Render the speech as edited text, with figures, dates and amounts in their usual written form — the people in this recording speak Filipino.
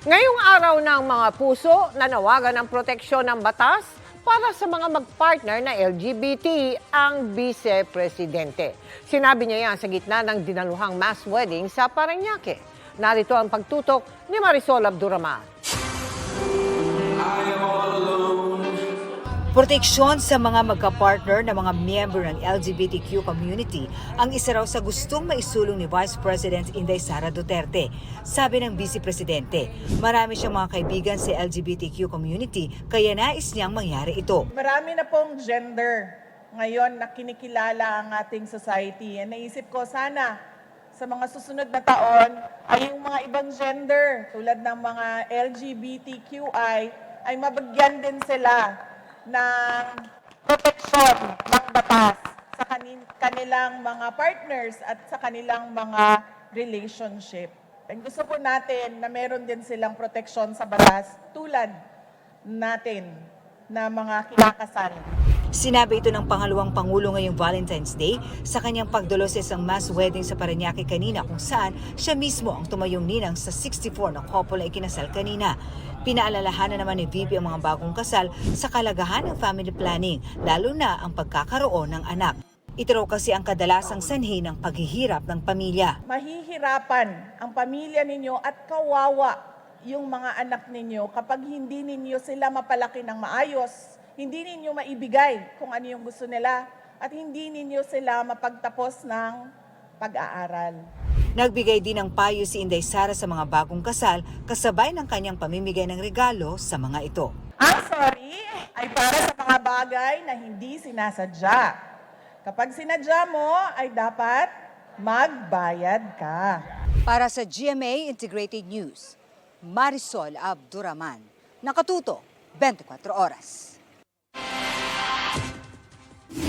Ngayong araw ng mga puso, nanawagan ng proteksyon ng batas para sa mga mag-partner na LGBT ang Vice-Presidente. Sinabi niya yan sa gitna ng dinaluhang mass wedding sa Parañaque. Narito ang pagtutok ni Marisol Abduraman. Proteksyon sa mga magka-partner na mga miyembro ng LGBTQ community ang isa raw sa gustong maisulong ni Vice President Inday Sara Duterte. Sabi ng Vice Presidente, marami siyang mga kaibigan sa LGBTQ community kaya nais niyang mangyari ito. Marami na pong gender ngayon na kinikilala ang ating society. Naisip ko sana sa mga susunod na taon ay yung mga ibang gender tulad ng mga LGBTQI ay mabagyan din sila ng proteksyon ng batas sa kanilang mga partners at sa kanilang mga relationship. And gusto po natin na meron din silang proteksyon sa batas tulad natin na mga kinakasal. Sinabi ito ng pangalawang Pangulo ngayong Valentine's Day sa kanyang pagdulo sa isang mass wedding sa Parañaque kanina kung saan siya mismo ang tumayong ninang sa 64 na couple na ikinasal kanina. Pinaalalahanan naman ni VP ang mga bagong kasal sa kalagahan ng family planning, lalo na ang pagkakaroon ng anak. Ito raw kasi ang kadalasang sanhi ng paghihirap ng pamilya. Mahihirapan ang pamilya ninyo at kawawa yung mga anak ninyo kapag hindi ninyo sila mapalaki ng maayos. Hindi ninyo maibigay kung ano yung gusto nila at hindi ninyo sila mapagtapos ng pag-aaral. Nagbigay din ng payo si Inday Sara sa mga bagong kasal kasabay ng kanyang pamimigay ng regalo sa mga ito. Ang sorry ay para sa mga bagay na hindi sinasadya. Kapag sinadya mo ay dapat magbayad ka. Para sa GMA Integrated News, Marisol Abduraman. Nakatuto, 24 oras.